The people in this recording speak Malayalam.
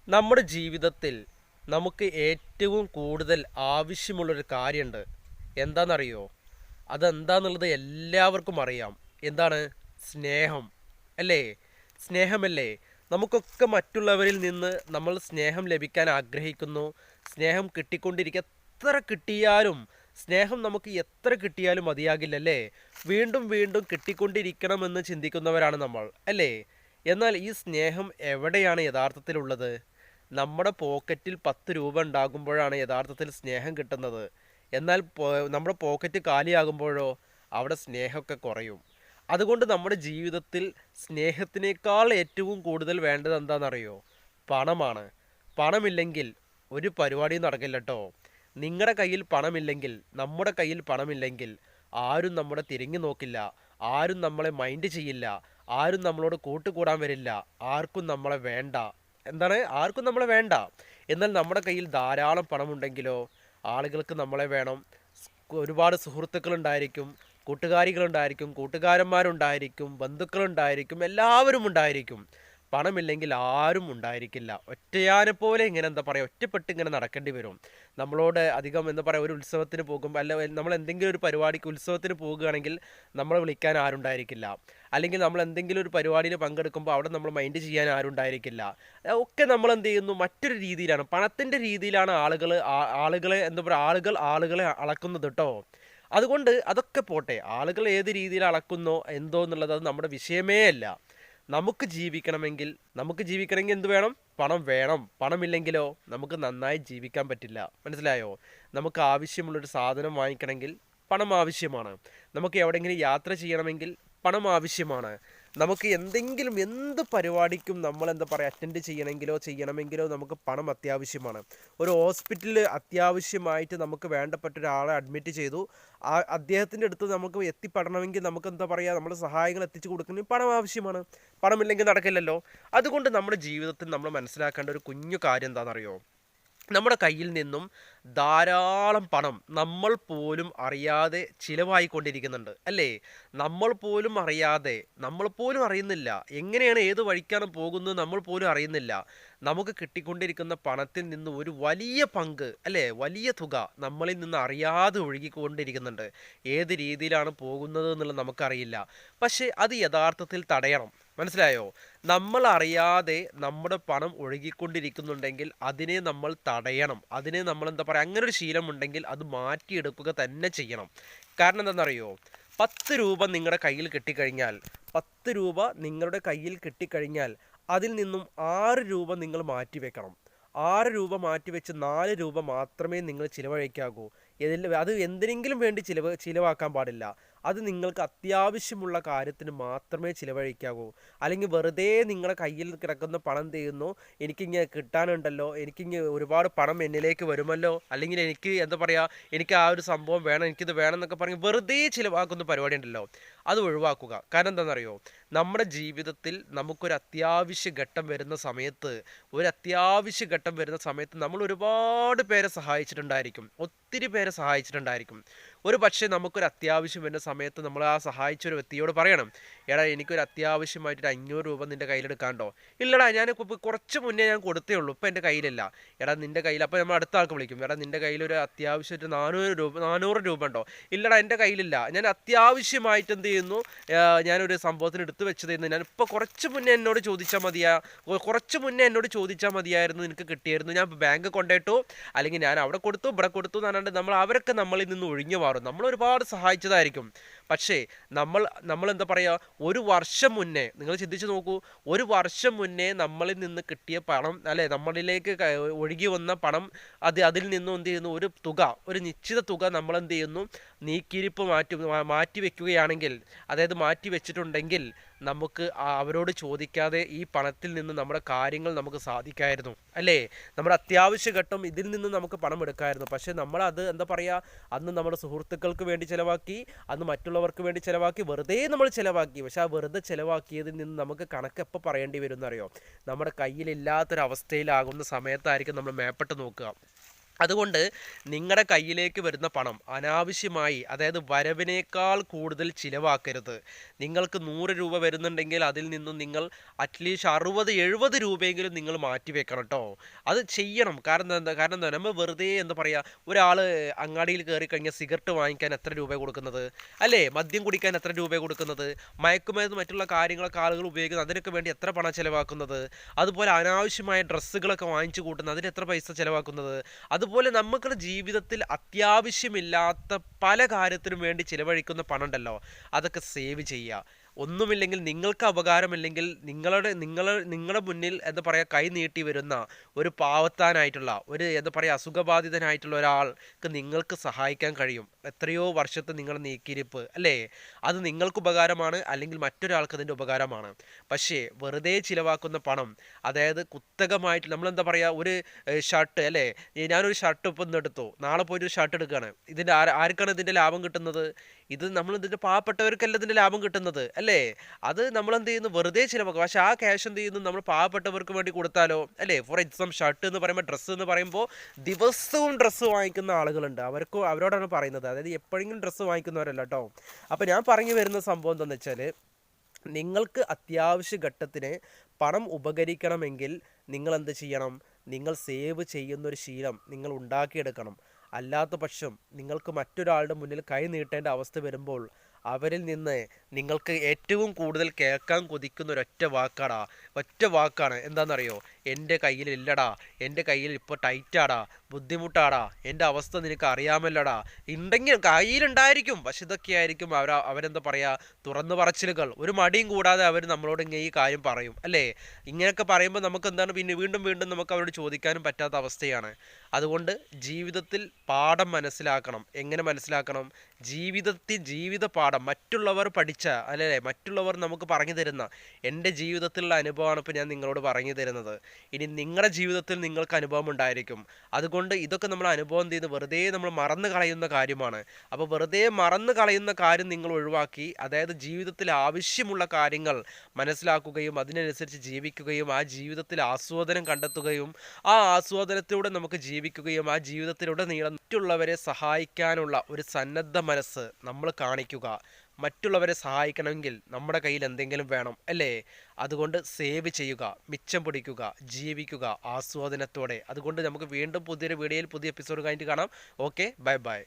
നമ്മുടെ ജീവിതത്തിൽ നമുക്ക് ഏറ്റവും കൂടുതൽ ആവശ്യമുള്ളൊരു കാര്യമുണ്ട്. എന്താണെന്നറിയോ? അതെന്താന്നുള്ളത് എല്ലാവർക്കും അറിയാം. എന്താണ്? സ്നേഹം. അല്ലേ? സ്നേഹമല്ലേ? നമുക്കൊക്കെ മറ്റുള്ളവരിൽ നിന്ന് നമ്മൾ സ്നേഹം ലഭിക്കാൻ ആഗ്രഹിക്കുന്നു. സ്നേഹം കിട്ടിക്കൊണ്ടിരിക്കുക. എത്ര കിട്ടിയാലും സ്നേഹം നമുക്ക് എത്ര കിട്ടിയാലും മതിയാകില്ലല്ലേ? വീണ്ടും വീണ്ടും കിട്ടിക്കൊണ്ടിരിക്കണമെന്ന് ചിന്തിക്കുന്നവരാണ് നമ്മൾ. അല്ലേ? എന്നാൽ ഈ സ്നേഹം എവിടെയാണ് യഥാർത്ഥത്തിലുള്ളത്? നമ്മുടെ പോക്കറ്റിൽ 10 രൂപ ഉണ്ടാകുമ്പോഴാണ് യഥാർത്ഥത്തിൽ സ്നേഹം കിട്ടുന്നത്. എന്നാൽ നമ്മുടെ പോക്കറ്റ് കാലിയാകുമ്പോഴോ അവിടെ സ്നേഹമൊക്കെ കുറയും. അതുകൊണ്ട് നമ്മുടെ ജീവിതത്തിൽ സ്നേഹത്തിനേക്കാൾ ഏറ്റവും കൂടുതൽ വേണ്ടത് എന്താണെന്നറിയോ? പണമാണ്. പണമില്ലെങ്കിൽ ഒരു പരിപാടിയും നടക്കില്ല കേട്ടോ. നിങ്ങളുടെ കയ്യിൽ പണമില്ലെങ്കിൽ, നമ്മുടെ കയ്യിൽ പണമില്ലെങ്കിൽ ആരും നമ്മളെ തിരിഞ്ഞു നോക്കില്ല. ആരും നമ്മളെ മൈൻഡ് ചെയ്യില്ല. ആരും നമ്മളോട് കൂട്ടുകൂടാൻ വരില്ല. ആർക്കും നമ്മളെ വേണ്ട. എന്താണ്? ആർക്കും നമ്മളെ വേണ്ട. എന്നാൽ നമ്മുടെ കയ്യിൽ ധാരാളം പണമുണ്ടെങ്കിലോ ആളുകൾക്ക് നമ്മളെ വേണം. ഒരുപാട് സുഹൃത്തുക്കളുണ്ടായിരിക്കും, കൂട്ടുകാരികളുണ്ടായിരിക്കും, കൂട്ടുകാരന്മാരുണ്ടായിരിക്കും, ബന്ധുക്കളുണ്ടായിരിക്കും, എല്ലാവരും ഉണ്ടായിരിക്കും. പണമില്ലെങ്കിൽ ആരും ഉണ്ടായിരിക്കില്ല. ഒറ്റയാനെ പോലെ ഇങ്ങനെ എന്താ പറയുക, ഒറ്റപ്പെട്ട് ഇങ്ങനെ നടക്കേണ്ടി വരും. നമ്മളോട് അധികം എന്താ പറയുക, ഒരു ഉത്സവത്തിന് പോകുമ്പോൾ അല്ല, നമ്മൾ എന്തെങ്കിലും ഒരു പരിപാടിക്ക് ഉത്സവത്തിന് പോകുകയാണെങ്കിൽ നമ്മളെ വിളിക്കാൻ ആരുണ്ടായിരിക്കില്ല. അല്ലെങ്കിൽ നമ്മൾ എന്തെങ്കിലും ഒരു പരിപാടിയിൽ പങ്കെടുക്കുമ്പോൾ അവിടെ നമ്മൾ മൈൻഡ് ചെയ്യാൻ ആരുണ്ടായിരിക്കില്ല. ഒക്കെ നമ്മൾ എന്ത് ചെയ്യുന്നു? മറ്റൊരു രീതിയിലാണ്, പണത്തിൻ്റെ രീതിയിലാണ് ആളുകളെ എന്താ പറയുക, ആളുകളെ അളക്കുന്നത് കേട്ടോ. അതുകൊണ്ട് അതൊക്കെ പോട്ടെ, ആളുകൾ ഏത് രീതിയിൽ അളക്കുന്നോ എന്തോ എന്നുള്ളത് അത് നമ്മുടെ വിഷയമേ അല്ല. നമുക്ക് ജീവിക്കണമെങ്കിൽ എന്ത് വേണം? പണം വേണം. പണമില്ലെങ്കിലോ നമുക്ക് നന്നായി ജീവിക്കാൻ പറ്റില്ല. മനസ്സിലായോ? നമുക്ക് ആവശ്യമുള്ളൊരു സാധനം വാങ്ങിക്കണമെങ്കിൽ പണം ആവശ്യമാണ്. നമുക്ക് എവിടെയെങ്കിലും യാത്ര ചെയ്യണമെങ്കിൽ പണം ആവശ്യമാണ്. നമുക്ക് എന്ത് പരിപാടിക്കും നമ്മൾ എന്താ പറയുക, അറ്റൻഡ് ചെയ്യണമെങ്കിലോ നമുക്ക് പണം അത്യാവശ്യമാണ്. ഒരു ഹോസ്പിറ്റലിൽ അത്യാവശ്യമായിട്ട് നമുക്ക് വേണ്ടപ്പെട്ട ഒരാളെ അഡ്മിറ്റ് ചെയ്തു. അദ്ദേഹത്തിൻ്റെ അടുത്ത് നമുക്ക് എത്തിപ്പെടണമെങ്കിൽ നമുക്ക് എന്താ പറയുക, നമ്മുടെ സഹായങ്ങൾ എത്തിച്ചു കൊടുക്കണമെങ്കിൽ പണം ആവശ്യമാണ്. പണമില്ലെങ്കിൽ നടക്കില്ലല്ലോ. അതുകൊണ്ട് നമ്മുടെ ജീവിതത്തിൽ നമ്മൾ മനസ്സിലാക്കേണ്ട ഒരു കുഞ്ഞു കാര്യം എന്താണെന്നറിയോ? നമ്മുടെ കയ്യിൽ നിന്നും ധാരാളം പണം നമ്മൾ പോലും അറിയാതെ ചിലവായിക്കൊണ്ടിരിക്കുന്നുണ്ട്. അല്ലേ? നമ്മൾ പോലും അറിയുന്നില്ല എങ്ങനെയാണ്, ഏത് വഴിക്കാണ് പോകുന്നത് നമ്മൾ പോലും അറിയുന്നില്ല. നമുക്ക് കിട്ടിക്കൊണ്ടിരിക്കുന്ന പണത്തിൽ നിന്ന് ഒരു വലിയ പങ്ക്, അല്ലേ, വലിയ തുക നമ്മളിൽ നിന്ന് അറിയാതെ ഒഴുകിക്കൊണ്ടിരിക്കുന്നുണ്ട്. ഏത് രീതിയിലാണ് പോകുന്നത് എന്നുള്ളത് നമുക്കറിയില്ല. പക്ഷേ അത് യഥാർത്ഥത്തിൽ തടയണം. മനസ്സിലായോ? നമ്മൾ അറിയാതെ നമ്മുടെ പണം ഒഴുകിക്കൊണ്ടിരിക്കുന്നുണ്ടെങ്കിൽ അതിനെ നമ്മൾ തടയണം. അതിനെ നമ്മൾ എന്താ പറയുക, അങ്ങനെ ഒരു ശീലമുണ്ടെങ്കിൽ അത് മാറ്റിയെടുക്കുക തന്നെ ചെയ്യണം. കാരണം എന്താണെന്നറിയോ? 10 രൂപ നിങ്ങളുടെ കയ്യിൽ കിട്ടിക്കഴിഞ്ഞാൽ 10 രൂപ നിങ്ങളുടെ കയ്യിൽ കിട്ടിക്കഴിഞ്ഞാൽ അതിൽ നിന്നും 6 രൂപ നിങ്ങൾ മാറ്റി വെക്കണം. 6 രൂപ മാറ്റിവെച്ച് 4 രൂപ മാത്രമേ നിങ്ങൾ ചിലവഴിക്കാകൂ. അത് എന്തിനെങ്കിലും വേണ്ടി ചിലവാക്കാൻ പാടില്ല. അത് നിങ്ങൾക്ക് അത്യാവശ്യമുള്ള കാര്യത്തിന് മാത്രമേ ചിലവഴിക്കാവൂ. അല്ലെങ്കിൽ വെറുതെ നിങ്ങളുടെ കയ്യിൽ കിടക്കുന്ന പണം ചെയ്യുന്നു, എനിക്കിങ്ങനെ കിട്ടാനുണ്ടല്ലോ, എനിക്കിങ്ങനെ ഒരുപാട് പണം എന്നിലേക്ക് വരുമല്ലോ, അല്ലെങ്കിൽ എനിക്ക് എന്താ പറയുക, എനിക്ക് ആ ഒരു സംഭവം വേണം, എനിക്കിത് വേണം എന്നൊക്കെ പറഞ്ഞ് വെറുതെ ചിലവാക്കുന്ന പരിപാടി ഉണ്ടല്ലോ, അത് ഒഴിവാക്കുക. കാരണം എന്താണെന്നറിയോ? നമ്മുടെ ജീവിതത്തിൽ ഒരു അത്യാവശ്യ ഘട്ടം വരുന്ന സമയത്ത് നമ്മൾ ഒരുപാട് പേരെ സഹായിച്ചിട്ടുണ്ടായിരിക്കും. ഒത്തിരി പേരെ സഹായിച്ചിട്ടുണ്ടായിരിക്കും. ഒരു പക്ഷേ നമുക്കൊരു അത്യാവശ്യം വരുന്ന സമയത്ത് നമ്മൾ ആ സഹായിച്ച ഒരു വ്യക്തിയോട് പറയണം, എടാ എനിക്കൊരു അത്യാവശ്യമായിട്ടൊരു 500 രൂപ നിൻ്റെ കയ്യിലെടുക്കാണ്ടോ? ഇല്ലടാ, ഞാനിപ്പോൾ കുറച്ച് മുന്നേ ഞാൻ കൊടുത്തേ ഉള്ളൂ, ഇപ്പം എൻ്റെ കയ്യിലില്ല. എടാ നിൻ്റെ കയ്യിൽ, അപ്പോൾ നമ്മൾ അടുത്ത ആൾക്ക് വിളിക്കും, എടാ നിൻ്റെ കയ്യിലൊരു അത്യാവശ്യമായിട്ട് 400 രൂപ ഉണ്ടോ? ഇല്ലടാ എൻ്റെ കയ്യിലില്ല, ഞാൻ അത്യാവശ്യമായിട്ട് എന്ത് ചെയ്യുന്നു, ഞാനൊരു സംഭവത്തിന് എടുത്തു വെച്ചതെന്ന് ഞാൻ ഇപ്പോൾ കുറച്ച് മുന്നേ എന്നോട് ചോദിച്ചാൽ മതിയായിരുന്നു, നിനക്ക് കിട്ടിയായിരുന്നു, ഞാൻ ബാങ്ക് കൊണ്ടുപോയിട്ടു, അല്ലെങ്കിൽ ഞാൻ അവിടെ കൊടുത്തു ഇവിടെ കൊടുത്തു എന്ന് പറഞ്ഞാൽ അവരൊക്കെ നമ്മളിൽ നിന്ന് ഒഴിഞ്ഞു മാറും. നമ്മൾ ഒരുപാട് സഹായിച്ചതായിരിക്കും. പക്ഷേ നമ്മൾ എന്താ പറയുക, ഒരു വർഷം മുന്നേ നിങ്ങൾ ചിന്തിച്ച് നോക്കൂ, ഒരു വർഷം മുന്നേ നമ്മളിൽ നിന്ന് കിട്ടിയ പണം, അല്ലെ, നമ്മളിലേക്ക് ഒഴുകി വന്ന പണം, അതിൽ നിന്നും എന്ത് ചെയ്യുന്നു, ഒരു നിശ്ചിത തുക നമ്മൾ എന്ത് ചെയ്യുന്നു, നീക്കിയിരിപ്പ് മാറ്റി വെക്കുകയാണെങ്കിൽ, അതായത് മാറ്റി വെച്ചിട്ടുണ്ടെങ്കിൽ നമുക്ക് അവരോട് ചോദിക്കാതെ ഈ പണത്തിൽ നിന്ന് നമ്മുടെ കാര്യങ്ങൾ നമുക്ക് സാധിക്കായിരുന്നു. അല്ലേ? നമ്മുടെ അത്യാവശ്യ ഘട്ടം ഇതിൽ നിന്ന് നമുക്ക് പണം എടുക്കായിരുന്നു. പക്ഷേ നമ്മളത് എന്താ പറയുക, അന്ന് നമ്മുടെ സുഹൃത്തുക്കൾക്ക് വേണ്ടി ചിലവാക്കി, അന്ന് മറ്റുള്ളവർക്ക് വേണ്ടി ചിലവാക്കി, വെറുതെ നമ്മൾ ചിലവാക്കി. പക്ഷെ ആ വെറുതെ ചിലവാക്കിയതിൽ നിന്ന് നമുക്ക് കണക്ക് എപ്പോൾ പറയേണ്ടി വരും എന്നറിയോ? നമ്മുടെ കയ്യിലില്ലാത്തൊരവസ്ഥയിലാകുന്ന സമയത്തായിരിക്കും നമ്മൾ മേപ്പെട്ട് നോക്കുക. അതുകൊണ്ട് നിങ്ങളുടെ കയ്യിലേക്ക് വരുന്ന പണം അനാവശ്യമായി, അതായത് വരവിനേക്കാൾ കൂടുതൽ ചിലവാക്കരുത്. നിങ്ങൾക്ക് 100 രൂപ വരുന്നുണ്ടെങ്കിൽ അതിൽ നിന്നും നിങ്ങൾ അറ്റ്ലീസ്റ്റ് 60-70 രൂപയെങ്കിലും നിങ്ങൾ മാറ്റി വെക്കണം കേട്ടോ. അത് ചെയ്യണം. കാരണം എന്താ നമ്മൾ വെറുതെ എന്താ പറയുക, ഒരാൾ അങ്ങാടിയിൽ കയറി കഴിഞ്ഞാൽ സിഗരറ്റ് വാങ്ങിക്കാൻ എത്ര രൂപ കൊടുക്കുന്നത്, അല്ലേ? മദ്യം കുടിക്കാൻ എത്ര രൂപ കൊടുക്കുന്നത്, മയക്കുമരുന്ന് മറ്റുള്ള കാര്യങ്ങളൊക്കെ ആളുകൾ ഉപയോഗിക്കുന്നത്, അതിനൊക്കെ വേണ്ടി എത്ര പണം ചിലവാക്കുന്നത്, അതുപോലെ അനാവശ്യമായ ഡ്രസ്സുകളൊക്കെ വാങ്ങിച്ചു കൂട്ടുന്നത്, അതിന് എത്ര പൈസ ചിലവാക്കുന്നത്, അതുപോലെ നമ്മുടെ ജീവിതത്തിൽ അത്യാവശ്യമില്ലാത്ത പല കാര്യത്തിനും വേണ്ടി ചിലവഴിക്കുന്ന പണം ഉണ്ടല്ലോ, അതൊക്കെ സേവ് ചെയ്യുക. ഒന്നുമില്ലെങ്കിൽ നിങ്ങൾക്ക് ഉപകാരമില്ലെങ്കിൽ നിങ്ങളുടെ മുന്നിൽ എന്താ പറയുക കൈ നീട്ടി വരുന്ന ഒരു പാവത്താനായിട്ടുള്ള ഒരു എന്താ പറയുക അസുഖബാധിതനായിട്ടുള്ള ഒരാൾക്ക് നിങ്ങൾക്ക് സഹായിക്കാൻ കഴിയും. എത്രയോ വർഷത്തെ നിങ്ങളുടെ നീക്കിയിരിപ്പ് അല്ലേ, അത് നിങ്ങൾക്ക് ഉപകാരമാണ്, അല്ലെങ്കിൽ മറ്റൊരാൾക്ക് അതിൻ്റെ ഉപകാരമാണ്. പക്ഷേ വെറുതെ ചിലവാക്കുന്ന പണം, അതായത് കുത്തകമായിട്ട് നമ്മളെന്താ പറയുക, ഒരു ഷർട്ട് അല്ലേ, ഞാനൊരു ഷർട്ട് ഇപ്പം ഇന്ന് എടുത്തു, നാളെ പോയിട്ട് ഒരു ഷർട്ട് എടുക്കുകയാണ്, ഇതിൻ്റെ ആർക്കാണ് ഇതിൻ്റെ ലാഭം കിട്ടുന്നത്? ഇത് നമ്മൾ ഇതിൻ്റെ പാവപ്പെട്ടവർക്കല്ല ഇതിൻ്റെ ലാഭം കിട്ടുന്നത് അല്ലേ? അത് നമ്മൾ എന്ത് ചെയ്യുന്നു, വെറുതെ ചിലവാക്കും. പക്ഷെ ആ ക്യാഷ് എന്ത് ചെയ്യുന്നു, നമ്മൾ പാവപ്പെട്ടവർക്ക് വേണ്ടി കൊടുത്താലോ അല്ലേ? ഫോർ എക്സാമ്പിൾ ഷർട്ട് എന്ന് പറയുമ്പോൾ, ഡ്രസ്സ് എന്ന് പറയുമ്പോൾ ദിവസവും ഡ്രസ്സ് വാങ്ങിക്കുന്ന ആളുകളുണ്ട്. അവരോടാണ് പറയുന്നത്, അതായത് എപ്പോഴെങ്കിലും ഡ്രസ്സ് വാങ്ങിക്കുന്നവരല്ല കേട്ടോ. അപ്പോൾ ഞാൻ പറഞ്ഞു വരുന്ന സംഭവം എന്താണെന്ന് വെച്ചാൽ, നിങ്ങൾക്ക് അത്യാവശ്യ ഘട്ടത്തിന് പണം ഉപകരിക്കണമെങ്കിൽ നിങ്ങൾ എന്ത് ചെയ്യണം, നിങ്ങൾ സേവ് ചെയ്യുന്നൊരു ശീലം നിങ്ങൾ ഉണ്ടാക്കിയെടുക്കണം. അല്ലാത്ത പക്ഷം നിങ്ങൾക്ക് മറ്റൊരാളുടെ മുന്നിൽ കൈ നീട്ടേണ്ട അവസ്ഥ വരുമ്പോൾ അവരിൽ നിന്ന് നിങ്ങൾക്ക് ഏറ്റവും കൂടുതൽ കേൾക്കാൻ കൊതിക്കുന്ന ഒറ്റ വാക്കാണ് എന്താണെന്നറിയോ? എൻ്റെ കയ്യിലില്ലടാ, എൻ്റെ കയ്യിൽ ഇപ്പോൾ ടൈറ്റാടാ, ബുദ്ധിമുട്ടാടാ, എൻ്റെ അവസ്ഥ നിനക്ക് അറിയാമല്ലോടാ. ഉണ്ടെങ്കിൽ കയ്യിലുണ്ടായിരിക്കും, പക്ഷെ ഇതൊക്കെ ആയിരിക്കും അവരെന്താ പറയുക, തുറന്നു പറച്ചിലുകൾ. ഒരു മടിയും കൂടാതെ അവർ നമ്മളോട് ഇങ്ങനെ ഈ കാര്യം പറയും അല്ലേ? ഇങ്ങനെയൊക്കെ പറയുമ്പോൾ നമുക്ക് എന്താണ്, പിന്നെ വീണ്ടും വീണ്ടും നമുക്ക് അവരോട് ചോദിക്കാനും പറ്റാത്ത അവസ്ഥയാണ്. അതുകൊണ്ട് ജീവിതത്തിൽ പാഠം മനസ്സിലാക്കണം. എങ്ങനെ മനസ്സിലാക്കണം? ജീവിത പാഠം മറ്റുള്ളവർ പഠിച്ച അല്ലേ, മറ്റുള്ളവർ നമുക്ക് പറഞ്ഞു തരുന്ന, എൻ്റെ ജീവിതത്തിലുള്ള അനുഭവമാണ് ഇപ്പോൾ ഞാൻ നിങ്ങളോട് പറഞ്ഞു തരുന്നത്. ഇനി നിങ്ങളുടെ ജീവിതത്തിൽ നിങ്ങൾക്ക് അനുഭവം ഉണ്ടായിരിക്കും. അതുകൊണ്ട് ഇതൊക്കെ നമ്മൾ അനുഭവം ചെയ്ത് വെറുതെ നമ്മൾ മറന്നു കളയുന്ന കാര്യമാണ്. അപ്പോൾ വെറുതെ മറന്നു കളയുന്ന കാര്യം നിങ്ങൾ ഒഴിവാക്കി, അതായത് ജീവിതത്തിൽ ആവശ്യമുള്ള കാര്യങ്ങൾ മനസ്സിലാക്കുകയും അതിനനുസരിച്ച് ജീവിക്കുകയും ആ ജീവിതത്തിൽ ആസ്വാദനം കണ്ടെത്തുകയും ആ ആസ്വാദനത്തിലൂടെ നമുക്ക് ജീവിക്കുകയും ആ ജീവിതത്തിലൂടെ നീളം മറ്റുള്ളവരെ സഹായിക്കാനുള്ള ഒരു സന്നദ്ധ മനസ്സ് നമ്മൾ കാണിക്കുക. മറ്റുള്ളവരെ സഹായിക്കണമെങ്കിൽ നമ്മുടെ കയ്യിൽ എന്തെങ്കിലും വേണം അല്ലേ? അതുകൊണ്ട് സേവ് ചെയ്യുക, മിച്ചം പിടിക്കുക, ജീവിക്കുക ആസ്വാദനത്തോടെ. അതുകൊണ്ട് നമുക്ക് വീണ്ടും പുതിയൊരു വീഡിയോയിൽ പുതിയ എപ്പിസോഡ് കഴിഞ്ഞിട്ട് കാണാം. Okay, bye bye.